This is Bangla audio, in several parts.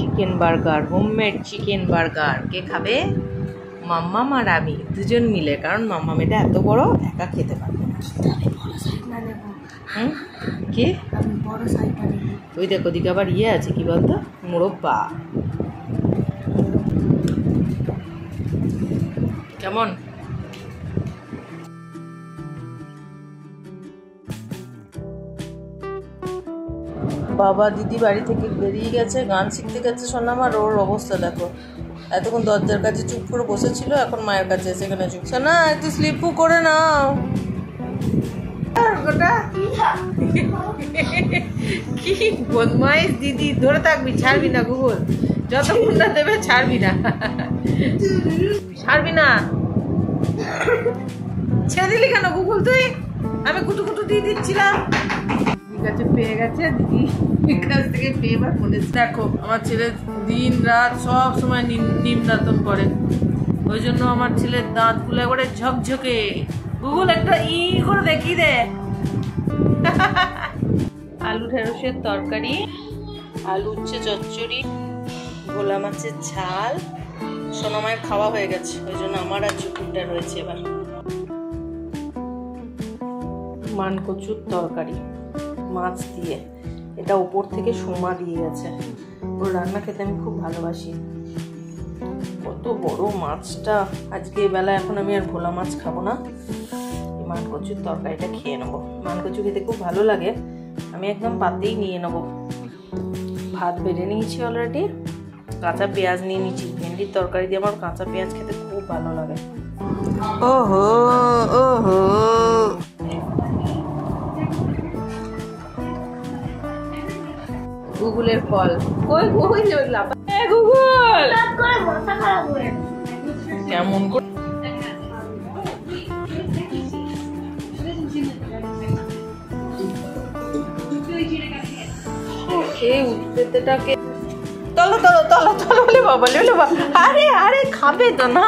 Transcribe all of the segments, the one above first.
Chicken burger, homemade chicken burger. কে খাবে? মাম্মাম আর আমি দুজন মিলে, কারণ মাম্মাম এটা এত বড় একা খেতে পারবে না। কি ওই দেখো দিকে আবার ইয়ে আছে, কি বলতো, মোরব্বা। কেমন? বাবা দিদি বাড়ি থেকে বেরিয়ে গেছে, গান শিখতে গেছে সোনামা। ওর অবস্থা দেখো, এতক্ষণ দরজার কাছে চুপ করে বসেছিল, এখন মায়ের কাছে এসে এখানে চুপ। সোনা একটু স্লিপও করে নাও। কি বদমাইশ দিদি, ধরে থাকবি, ছাড়বি না গুগল, যতক্ষণ না দেবে ছাড়বি না, ছাড়বি না। ছেড়ে দিলি কেন গুগল তুই? আমি কুটু কুটু দিয়ে দিচ্ছিলাম। কাছে পেয়ে গেছে দিদি কাছ থেকে পেয়ে এবার বলেছে। দেখো আমার ছেলে দিন রাত সব সময় নিমদাতন করে, ওই জন্য আমার ছেলের দাঁতগুলো একবারে ঝকঝকে। গুগল একটা ই করে দেখি দে। আলু ঢেঁড়সের তরকারি, আলু উচ্ছে চচ্চড়ি, ভোলা মাছের ঝাল। সোনামায়ের খাওয়া হয়ে গেছে, ওই জন্য আমার আর চুকুরটা রয়েছে এবার। মানকচুর তরকারি মাছ দিয়ে, এটা উপর থেকে সোমা দিয়ে গেছে। ওর রান্না খেতে আমি খুব ভালোবাসি। কত বড় মাছটা আজকে বেলা। এখন আমি আর ভোলা মাছ খাবো না, মানকচুর তরকারিটা খেয়ে নেবো। মানকচু খেতে খুব ভালো লাগে, আমি একদম পাতেই নিয়ে নেবো। ভাত বেড়ে নিয়েছি অলরেডি, কাঁচা পেঁয়াজ নিয়ে নিয়েছি। ভেন্ডির তরকারি দিয়ে আমার কাঁচা পেঁয়াজ খেতে খুব ভালো লাগে। ওহো ওহো, গুগলের কল। কই কই লইলাম গুগল, কেমন করে উঠতেটাকে তলো তলো তলো তলো বলে বাবা লে বাবা। আরে আরে খাবে তো না,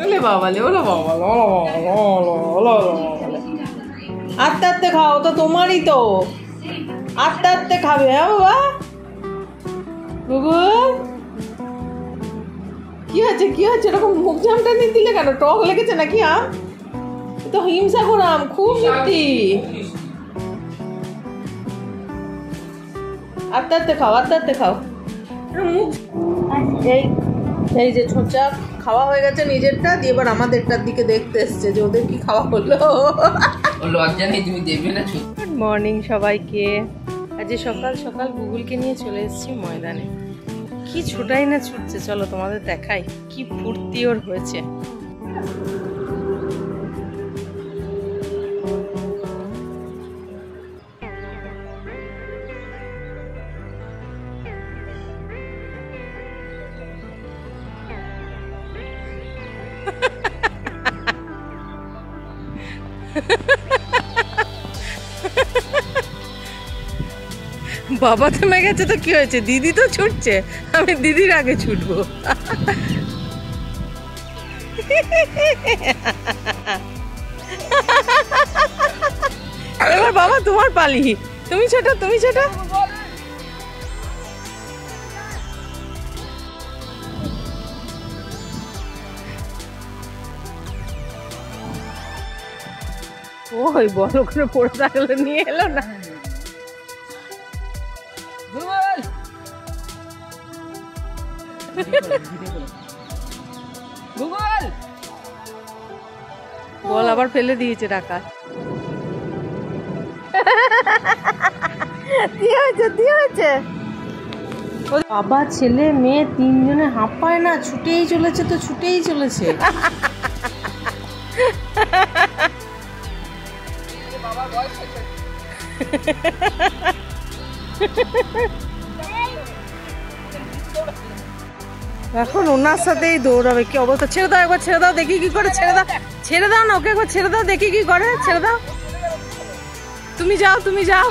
ওলে বাবা লে, ওলে বাবা আস্তে আস্তে খাও তো, তোমারই তো, আস্তে আস্তে খাবে। হ্যাঁ বাবা। গুগল কি হয়েছে, কি হয়েছে? এরকম মুখ জামটা নিয়ে দিলে কেন? টক লেগেছে নাকি? আম তো হিংসা করে, আম খুব মিষ্টি। আস্তে আস্তে খাও, আস্তে আস্তে খাও। মুখ এই যে ছোঁচা খাওয়া হয়ে গেছে নিজেরটা দিয়ে, এবার আমাদেরটার দিকে দেখতে এসছে যে ওদের কি খাওয়া হলো। গুড মর্নিং সবাইকে। আজ সকাল সকাল গুগলকে নিয়ে চলে এসেছি ময়দানে। কি ছোটাই না ছুটছে, চলো তোমাদের দেখাই কি ফুর্তি ওর হয়েছে। বাবা থেমে গেছে তো কি হয়েছে, দিদি তো ছুটছে, আমি দিদির আগে ছুটবো। এবার বাবা তোমার পালি, তুমি ছোট, তুমি ছোট। ওই বড় করে পড়ে থাকলে নিয়ে এলো না। গুগল বল, আবার ফেলে দিয়েছে টাকা। বাবা ছেলে মেয়ে তিনজনে হাঁপায় না, ছুটেই চলেছে তো ছুটেই চলেছে। এখন ওনার সাথেই দৌড়াবে। কি অবস্থা, ছেড়ে দাও একবার, ছেড়ে দাও দেখি কি করে, ছেড়ে দাও, ছেড়ে দাও না ওকে একবার, ছেড়ে দাও দেখি কি করে, ছেড়ে দাও। তুমি যাও, তুমি যাও।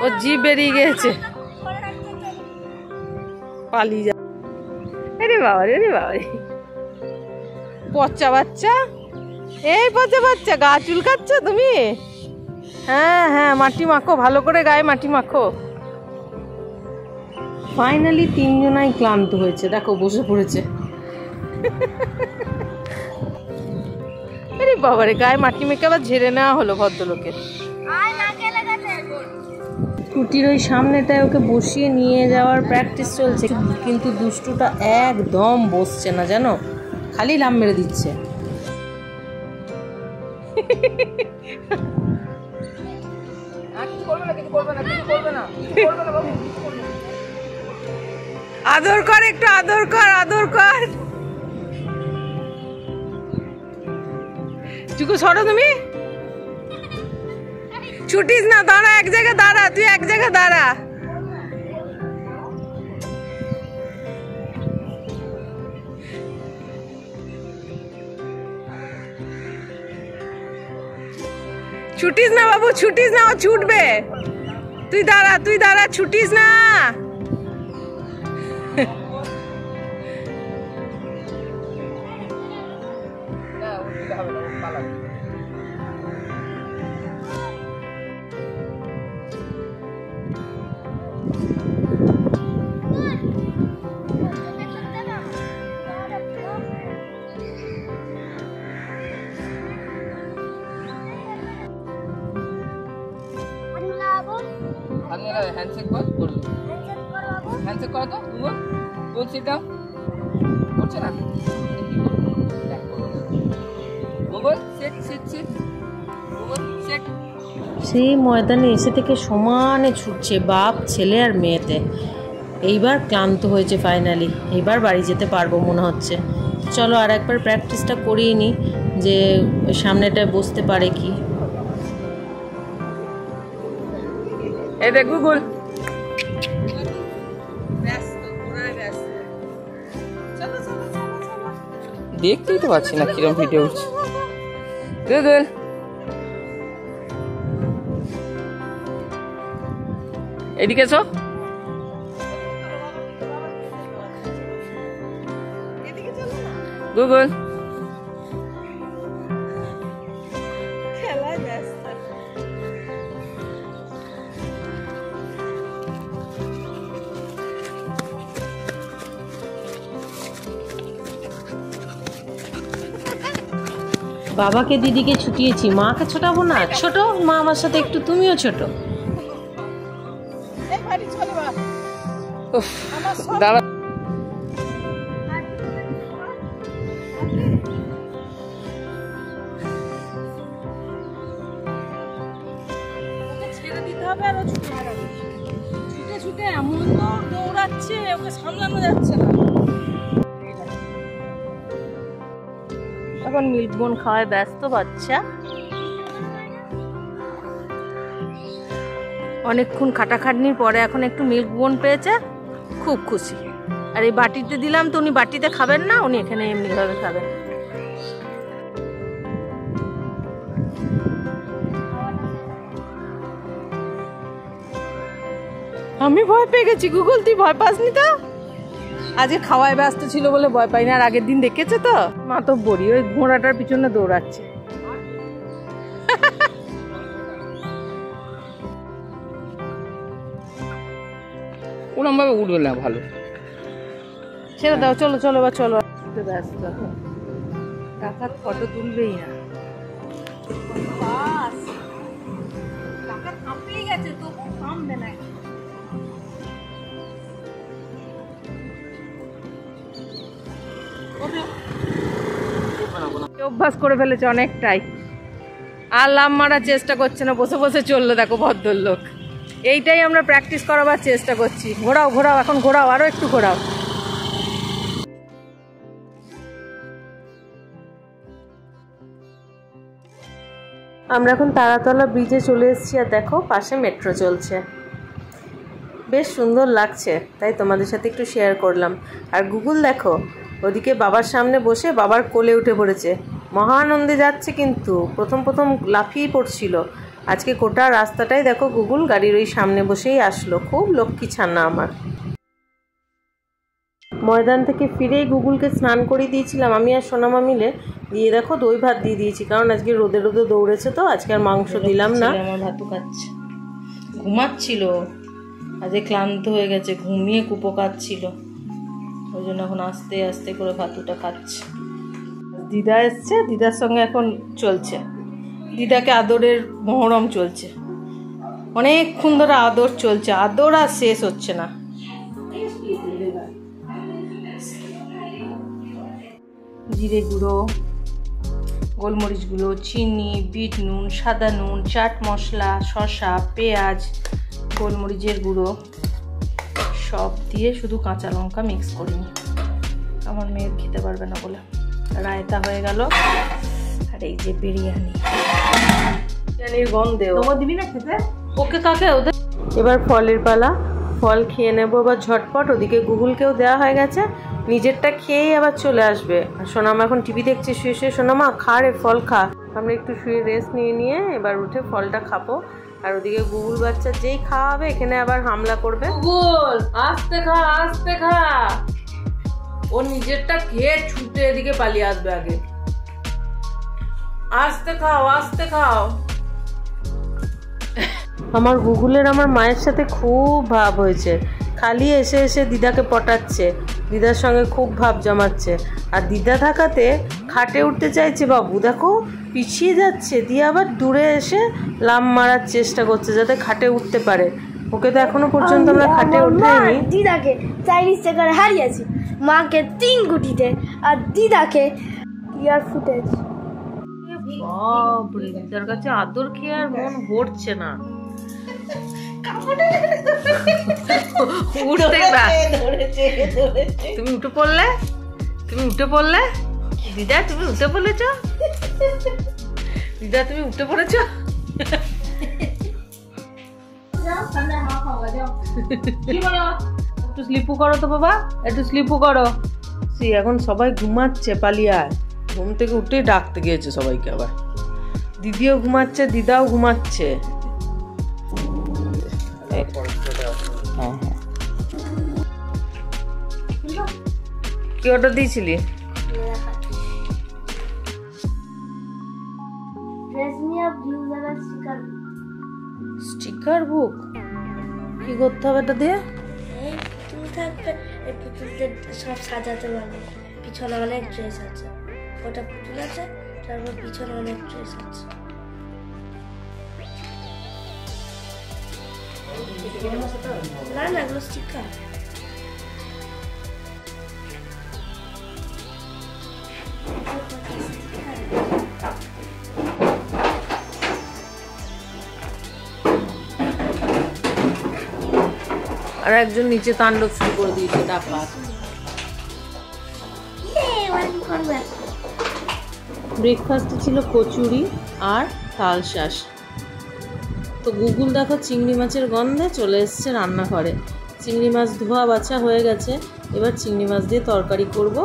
ও জিভ বেরিয়ে গেছে, পালিয়ে যা। আরে বাবা রে বাবা, পচা বাচ্চা, এই পচা বাচ্চা গা চুলকাচ্ছ তুমি? হ্যাঁ হ্যাঁ, মাটি মাখো ভালো করে, গায়ে মাটি মাখো। ফাইনালি তিনজনাই ক্লান্ত হয়েছে, দেখো বসে পড়েছে। আরে বাবারে, গায়ে মাটি মেখে আবার ঝেড়ে নেওয়া হলো ভদ্রলোকের। স্কুটির ওই সামনেটায় ওকে বসিয়ে নিয়ে যাওয়ার প্র্যাকটিস চলছে, কিন্তু দুষ্টুটা একদম বসছে না জানো, খালি লাম মেরে দিচ্ছে। আদর কর, একটু আদর কর, আদর কর। চুকু সরো, তুমি ছুটিস না, দাঁড়া এক জায়গায় দাঁড়া, তুই এক জায়গায় দাঁড়া। ছুটিস না বাবু, ছুটিস না, ও ছুটবে। তুই দাঁড়া, তুই দাঁড়া, ছুটিস না। হ্যান্ডশেক কর, করো হ্যান্ডশেক করো তো, বল সিট ডাউন করছে না, বল সিট সিট সিট, বল সিট। সেই ময়দানে এসে থেকে সমানে ছুটছে বাপ ছেলে আর মেয়েতে। এইবার ক্লান্ত হয়েছে ফাইনালি, এইবার বাড়ি যেতে পারবো মনে হচ্ছে। চলো আর একবার প্র্যাকটিসটা করিয়ে নিই, যে ওই সামনেটায় বসতে পারে কি। এই দেখ গুগল, দেখতেই তো পাচ্ছি না কিরম ভিডিও উঠছে। গুগল এদিকে এসো, গুগল খেলায় ব্যস্ত। বাবাকে দিদিকে ছুটিয়েছি, মাকে ছোটাবো না? ছোট মা আমার সাথে একটু, তুমিও ছোট। দাঁড়া, ছেড়ে দিতে হবে আর ছুটে ছুটে এমন দৌড়াচ্ছে, ওকে সামলানো যাচ্ছে না। এখন মিল্ক বোন খাওয়ায় ব্যস্ত বাচ্চা। অনেকক্ষণ খাটাখাটনির পরে এখন একটু মিল্ক বোন পেয়েছে, খুব খুশি। আর এই বাটিতে দিলাম তো উনি বাটিতে খাবেন না, উনি এখানে এমনিভাবে খাবেন। আমি ভয় পেয়ে গেছি। গুগল তুই ভয় পাসনি তো? আজকে খাওয়ায় ব্যস্ত ছিল বলে ভয় পাই না, আর আগের দিন দেখেছো তো মা তো বড়ি ওই ঘোড়াটার পিছনে দৌড়াচ্ছে। ওরম ভাবে উঠবে না, ভালো ছেড়ে দাও। চলো চলো বা চলো, ব্যস্ত টাকার ফটো তুলবেই না। টাকা থামতেই গেছে, তবু থামবে না। অভ্যাস করে ফেলেছে অনেকটাই, আর লাম মারার চেষ্টা করছে না, বসে বসে চললো। দেখো ভদ্রলোক এইটাই আমরা প্র্যাকটিস করাবার চেষ্টা করছি। ঘোরাও ঘোরাও, এখন ঘোরাও, আরও একটু ঘোরাও। আমরা এখন তারাতলা ব্রিজে চলে এসেছি, আর দেখো পাশে মেট্রো চলছে, বেশ সুন্দর লাগছে, তাই তোমাদের সাথে একটু শেয়ার করলাম। আর গুগল দেখো ওদিকে বাবার সামনে বসে বাবার কোলে উঠে পড়েছে, মহা আনন্দে যাচ্ছে, কিন্তু প্রথম প্রথম লাফিয়ে পড়ছিল। আজকে গোটা রাস্তাটাই দেখো গুগল গাড়ির ওই সামনে বসেই আসলো, খুব লক্ষ্মী ছানা আমার। ময়দান থেকে ফিরেই গুগলকে স্নান করিয়ে দিয়েছিলাম আমি আর সোনামা মিলে, দিয়ে দেখো দই ভাত দিয়ে দিয়েছি, কারণ আজকে রোদে রোদে দৌড়েছে তো, আজকে আর মাংস দিলাম না। আমার ভাতু খাচ্ছে, ঘুমাচ্ছিল, আজকে ক্লান্ত হয়ে গেছে, ঘুমিয়ে কুপো কাচ্ছিল, ওই জন্য এখন আস্তে আস্তে করে ভাতুটা খাচ্ছে। দিদা এসছে, দিদার সঙ্গে এখন চলছে, দিদাকে আদরের মহরম চলছে, অনেকক্ষণ ধরে আদর চলছে, আদর আর শেষ হচ্ছে না। জিরে গুঁড়ো, গোলমরিচ গুঁড়ো, চিনি, বিট নুন, সাদা নুন, চাট মশলা, শসা, পেঁয়াজ, গোলমরিচের গুঁড়ো সব দিয়ে শুধু কাঁচা লঙ্কা মিক্স করিনি, আমার মেয়ের খেতে পারবে না বলে। রায়তা হয়ে গেল, আর এই যে বিরিয়ানি, বিরিয়ানির গন্ধে তোমার দিবি না খেতে, ওকে কাকে ওদের। এবার ফলের পালা, ফল খেয়ে নেবো আবার ঝটপট। ওদিকে গুগলকেও দেওয়া হয়ে গেছে, নিজেরটা খেয়েই আবার চলে আসবে। আর সোনামা এখন টিভি দেখছে শুয়ে শুয়ে, সোনামা খা রে ফল খা। আমরা একটু শুয়ে রেস্ট নিয়ে এবার উঠে ফলটা খাবো। আর ওদিকে গুগল বাচ্চা যেই খাওয়া হবে এখানে আবার হামলা করবে, গুগল আস্তে খা আস্তে খা, ও নিজেরটা খেয়ে ছুটে এদিকে পালিয়ে আসবে, আগে আস্তে খাও আস্তে খাও। আমার গুগলের আমার মায়ের সাথে খুব ভাব হয়েছে, খালি এসে এসে দিদাকে পটাচ্ছে, দিদার সঙ্গে খুব ভাব জমাচ্ছে। আর দিদা থাকাতে খাটে উঠতে চাইছে, বাবু দেখো পিছিয়ে যাচ্ছে, দিয়ে আবার দূরে এসে লাম মারার চেষ্টা করছে যাতে খাটে উঠতে পারে। ওকে তো এখনো পর্যন্ত আমরা খাটে উঠাইনি। দিদাকে চাইনিজ চেকারে হারিয়েছি, মাকে 3 গুটিতে, আর দিদাকে ইয়ার ফুটেজ। বাপরে, দিদার কাছে আদর খেয়ে আর মন ভরছে না। তুমি উঠে পড়লে, তুমি উঠে পড়লে দিদা, তুমি উঠে পড়েছ দিদা, তুমি উঠে পড়েছ। একটু স্লিপও করো তো বাবা, একটু স্লিপও করো। এখন সবাই ঘুমাচ্ছে, পালিয়ে আয়। ঘুম থেকে উঠে ডাকতে গিয়েছে সবাইকে, আবার দিদিও ঘুমাচ্ছে, দিদাও ঘুমাচ্ছে। কি অর্ডার দিয়েছিলি? স্টিকার বুক কি করতে হবে এটা দিয়ে? সব সাজাতে পারবো, পিছনে অনেক ড্রেস আছে, ওটা পুতুল আছে, তারপর পিছনে অনেক ড্রেস আছে। না না, এগুলো স্টিকার। আর একজন নিচে তাণ্ডব শুরু করে দিয়েছে, ডাকাত। ব্রেকফাস্টে ছিল কচুরি আর তালশাঁস। তো গুগল দেখো চিংড়ি মাছের গন্ধে চলে এসছে রান্নাঘরে। চিংড়ি মাছ ধোয়া বাছা হয়ে গেছে, এবার চিংড়ি মাছ দিয়ে তরকারি করব,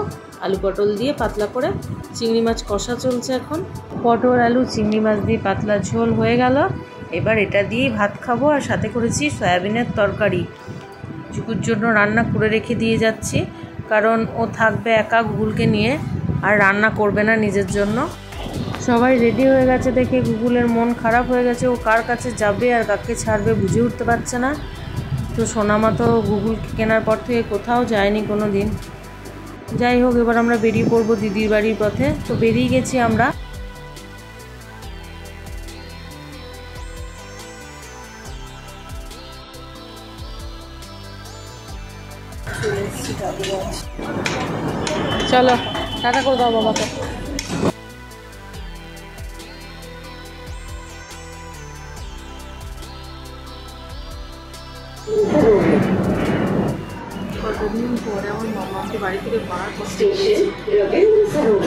আলু পটল দিয়ে পাতলা করে। চিংড়ি মাছ কষা চলছে এখন, পটল আলু চিংড়ি মাছ দিয়ে পাতলা ঝোল হয়ে গেল। এবার এটা দিয়েই ভাত খাবো, আর সাথে করেছি সয়াবিনের তরকারি। জুকুর জন্য রান্না করে রেখে দিয়ে যাচ্ছি, কারণ ও থাকবে একা গুগলকে নিয়ে, আর রান্না করবে না নিজের জন্য। সবাই রেডি হয়ে গেছে দেখে গুগলের মন খারাপ হয়ে গেছে, ও কার কাছে যাবে আর কাকে ছাড়বে বুঝে উঠতে পারছে না। তো সোনামা তো গুগলকে কেনার পর থেকে কোথাও যায়নি কোনো দিন। যাই হোক, এবার আমরা বেরিয়ে পড়বো দিদির বাড়ির পথে। তো বেরিয়ে গেছি আমরা। চলো টাটা করে দাও বাবাকে। কতদিন পরে আমার মামাকে বাড়ি থেকে বার করতে গিয়েছি।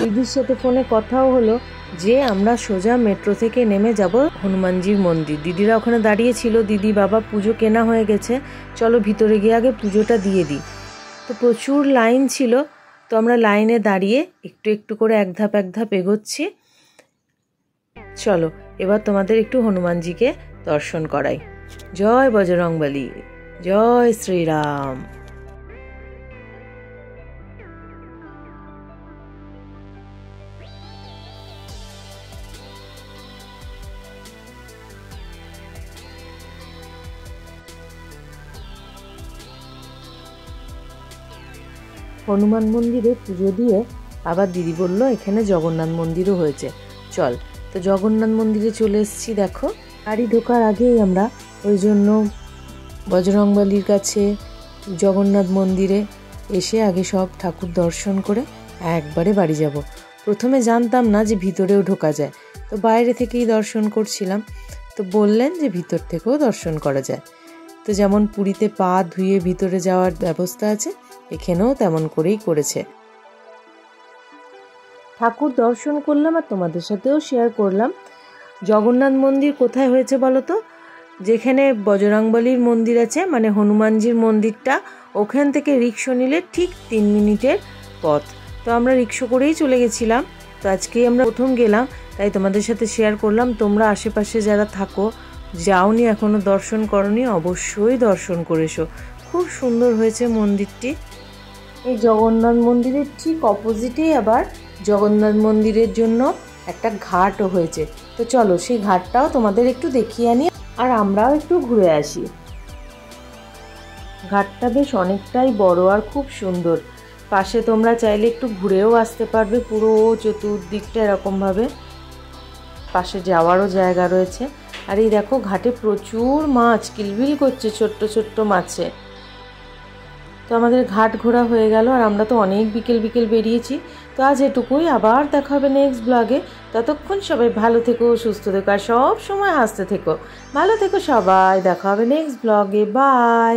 দিদির সাথে ফোনে কথাও হলো যে আমরা সোজা মেট্রো থেকে নেমে যাব হনুমানজির মন্দির। দিদিরা ওখানে দাঁড়িয়ে ছিল, দিদি বাবা পুজো কেনা হয়ে গেছে, চলো ভিতরে গিয়ে আগে পুজোটা দিয়ে দিই। তো প্রচুর লাইন ছিল, তো আমরা লাইনে দাঁড়িয়ে একটু একটু করে এক ধাপ এগোচ্ছি। চলো এবার তোমাদের একটু হনুমানজিকে দর্শন করাই। জয় বজরংবলী, জয় শ্রীরাম। হনুমান মন্দিরে পুজো দিয়ে আবার দিদি বলল এখানে জগন্নাথ মন্দিরও হয়েছে, চল। তো জগন্নাথ মন্দিরে চলে এসেছি। দেখো গাড়ি ঢোকার আগেই আমরা ওই জন্য বজরংবলীর কাছে জগন্নাথ মন্দিরে এসে আগে সব ঠাকুর দর্শন করে একবারে বাড়ি যাব। প্রথমে জানতাম না যে ভিতরেও ঢোকা যায়, তো বাইরে থেকেই দর্শন করছিলাম। তো বললেন যে ভিতর থেকেও দর্শন করা যায়। তো যেমন পুরীতে পা ধুয়ে ভিতরে যাওয়ার ব্যবস্থা আছে, এখানেও তেমন করেই করেছে। ঠাকুর দর্শন করলাম আর তোমাদের সাথেও শেয়ার করলাম। জগন্নাথ মন্দির কোথায় হয়েছে বলো তো? যেখানে বজরংবলীর মন্দির আছে, মানে হনুমানজির মন্দিরটা, ওখান থেকে রিক্সা নিলে ঠিক 3 মিনিটের পথ। তো আমরা রিক্সা করেই চলে গেছিলাম। তো আজকেই আমরা প্রথম গেলাম, তাই তোমাদের সাথে শেয়ার করলাম। তোমরা আশেপাশে যারা থাকো, যাওনি এখনো, দর্শন করনি, অবশ্যই দর্শন করে এসো। খুব সুন্দর হয়েছে মন্দিরটি। এই জগন্নাথ মন্দিরের ঠিক অপোজিটেই আবার জগন্নাথ মন্দিরের জন্য একটা ঘাটও হয়েছে। তো চলো সেই ঘাটটাও তোমাদের একটু দেখিয়ে আনি আর আমরাও একটু ঘুরে আসি। ঘাটটা বেশ অনেকটাই বড় আর খুব সুন্দর। পাশে তোমরা চাইলে একটু ঘুরেও আসতে পারবে, পুরো চতুর্দিকটা এরকমভাবে। পাশে যাওয়ারও জায়গা রয়েছে। আর এই দেখো ঘাটে প্রচুর মাছ কিলবিল করছে, ছোট্ট ছোট্ট মাছে। তো আমাদের ঘাট ঘোরা হয়ে গেল আর আমরা তো অনেক বিকেল বেরিয়েছি। তো আজ এটুকুই, আবার দেখা হবে নেক্সট ব্লগে। ততক্ষণ সবাই ভালো থেকো, সুস্থ থেকো আর সব সময় হাসতে থেকো। ভালো থেকো সবাই, দেখা হবে নেক্সট ব্লগে। বাই।